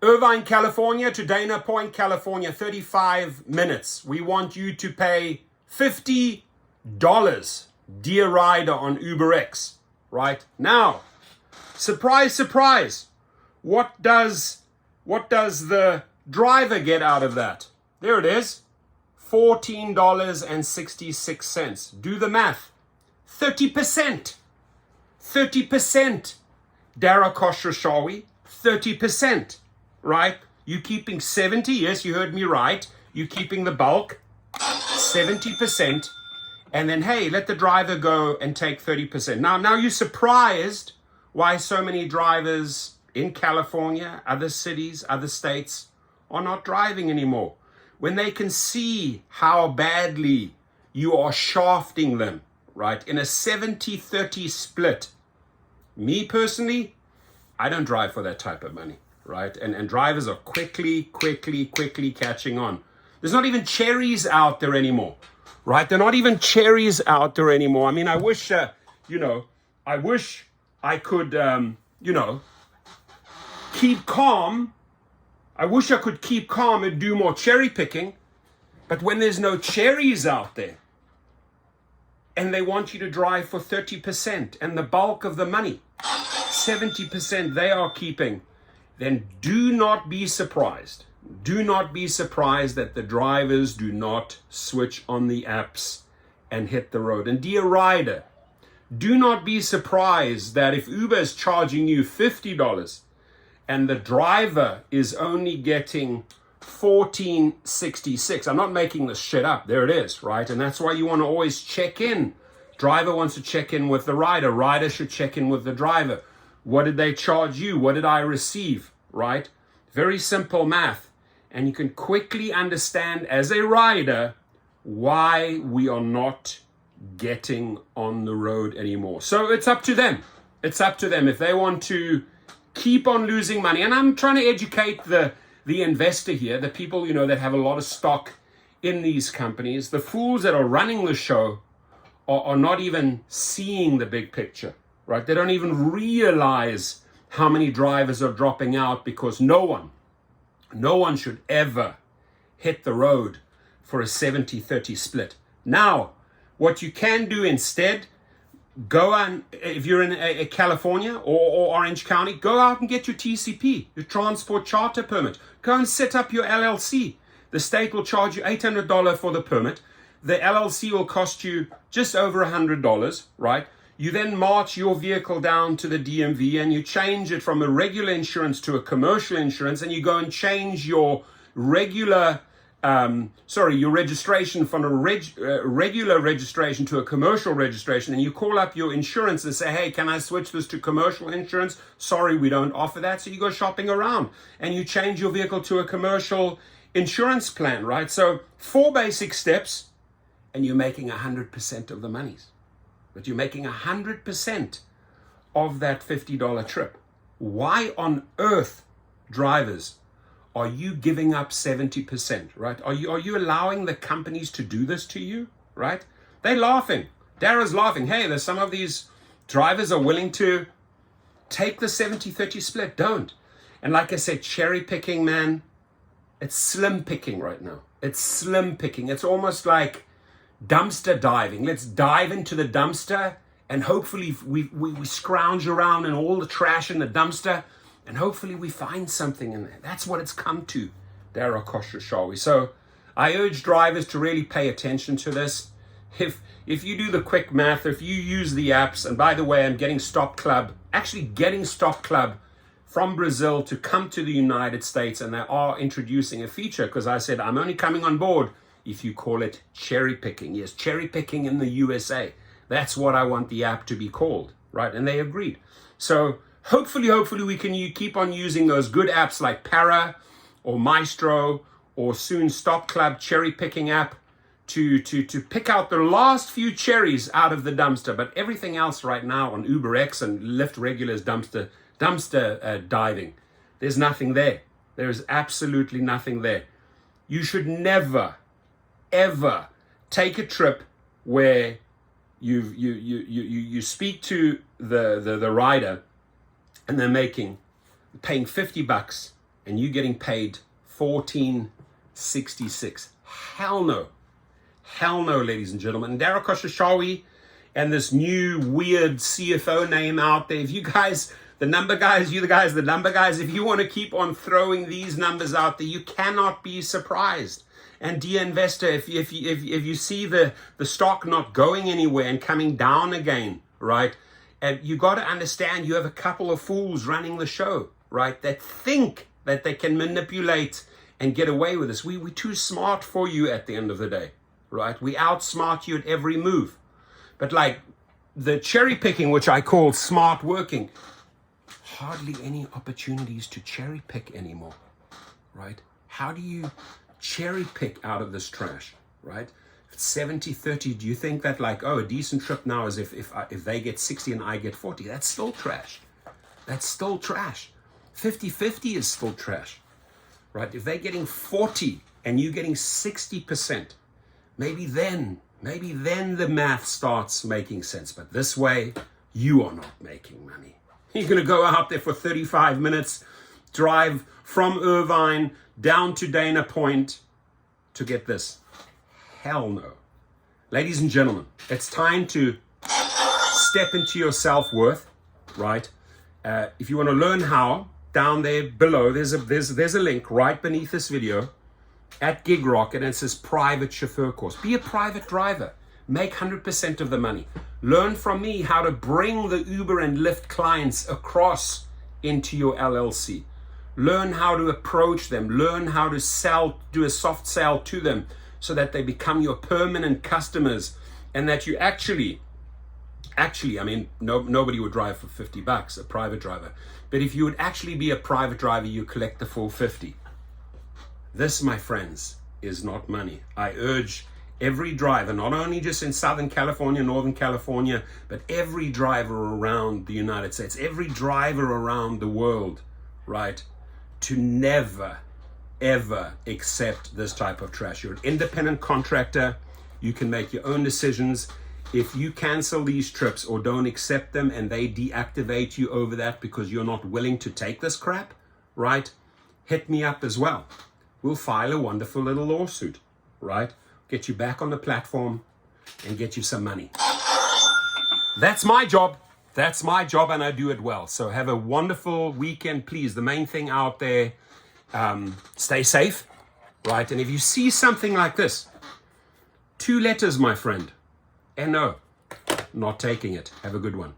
Irvine, California to Dana Point, California, 35 minutes. We want you to pay $50, dear rider, on UberX, right? Now, surprise, surprise. What does the driver get out of that? There it is, $14.66. Do the math. 30%. 30%. Dara Khosrowshahi, 30%, right? You keeping 70, yes, you heard me right. You keeping the bulk, 70%, and then, hey, let the driver go and take 30%. Now you're surprised why so many drivers in California, other cities, other states are not driving anymore, when they can see how badly you are shafting them, right? In a 70-30 split. Me personally, I don't drive for that type of money, right? And drivers are quickly catching on. There's not even cherries out there anymore, right? They're not even cherries out there anymore. I mean, I wish, I wish I could, keep calm. I wish I could keep calm and do more cherry picking. But when there's no cherries out there, and they want you to drive for 30% and the bulk of the money, 70% they are keeping, then do not be surprised. Do not be surprised that the drivers do not switch on the apps and hit the road. And dear rider, do not be surprised that if Uber is charging you $50 and the driver is only getting $14.66. I'm not making this shit up. There it is, right? And that's why you want to always check in. Driver wants to check in with the rider. Rider should check in with the driver. What did they charge you? What did I receive, right? Very simple math. And you can quickly understand as a rider why we are not getting on the road anymore. So it's up to them. It's up to them if they want to keep on losing money. And I'm trying to educate the investor here, the people, that have a lot of stock in these companies. The fools that are running the show are not even seeing the big picture, right? They don't even realize how many drivers are dropping out because no one should ever hit the road for a 70-30 split. Now, what you can do instead, go on, if you're in a California or Orange County, go out and get your TCP, your transport charter permit. Go and set up your LLC. The state will charge you $800 for the permit. The LLC will cost you just over $100, right? You then march your vehicle down to the DMV and you change it from a regular insurance to a commercial insurance, and you go and change your regular your registration from a regular registration to a commercial registration, and you call up your insurance and say, hey, can I switch this to commercial insurance? Sorry, we don't offer that. So you go shopping around and you change your vehicle to a commercial insurance plan, right? So 4 basic steps and you're making 100% of the monies. But you're making 100% of that $50 trip. Why on earth, drivers, are you giving up 70%, right? Are you allowing the companies to do this to you, right? They're laughing. Dara's laughing. Hey, there's some of these drivers are willing to take the 70-30 split. Don't. And like I said, cherry picking, man, it's slim picking right now. It's slim picking. It's almost like dumpster diving. Let's dive into the dumpster and hopefully we scrounge around in all the trash in the dumpster, and hopefully we find something in there. That's what it's come to, Dara Khosrowshahi. So I urge drivers to really pay attention to this. If you do the quick math, if you use the apps, and by the way, I'm getting Stop Club from Brazil to come to the United States, and they are introducing a feature because I said I'm only coming on board if you call it cherry picking. Yes, cherry picking in the USA. That's what I want the app to be called, right? And they agreed. So hopefully we can keep on using those good apps like Para or Maestro or soon Stop Club cherry picking app to pick out the last few cherries out of the dumpster. But everything else right now on UberX and Lyft Regular's dumpster diving, there's nothing there. There is absolutely nothing there. You should never, ever take a trip where you speak to the rider and they're paying $50 and you're getting paid $14.66. Hell no. Hell no, ladies and gentlemen. And Darryl Khosrowshahi and this new weird CFO name out there. If you guys, the number guys, the number guys, if you want to keep on throwing these numbers out there, you cannot be surprised. And dear investor, if you see the stock not going anywhere and coming down again, right? And you got to understand you have a couple of fools running the show, right? That think that they can manipulate and get away with this. We're too smart for you at the end of the day, right? We outsmart you at every move. But like the cherry picking, which I call smart working, hardly any opportunities to cherry pick anymore, right? How do you cherry pick out of this trash, right? 70-30, do you think that like, oh, a decent trip now is if they get 60 and I get 40? That's still trash. That's still trash. 50-50 is still trash, right? If they're getting 40 and you're getting 60%, maybe then the math starts making sense. But this way, you are not making money. You're going to go out there for 35 minutes, drive from Irvine down to Dana Point to get this. Hell no. Ladies and gentlemen, it's time to step into your self-worth, right? If you want to learn how, down there below, there's a link right beneath this video at Gig Rocket, and it says private chauffeur course. Be a private driver. Make 100% of the money. Learn from me how to bring the Uber and Lyft clients across into your LLC. Learn how to approach them. Learn how to sell, do a soft sell to them so that they become your permanent customers, and that you actually, I mean, nobody would drive for $50, a private driver. But if you would actually be a private driver, you collect the full 50. This, my friends, is not money. I urge every driver, not only just in Southern California, Northern California, but every driver around the United States, every driver around the world, right, to never, ever accept this type of trash. You're an independent contractor. You can make your own decisions. If you cancel these trips or don't accept them and they deactivate you over that because you're not willing to take this crap, right, hit me up as well. We'll file a wonderful little lawsuit, right? Get you back on the platform and get you some money. That's my job. That's my job, and I do it well. So have a wonderful weekend, please. The main thing out there, stay safe, right? And if you see something like this, 2 letters, my friend, NO, not taking it. Have a good one.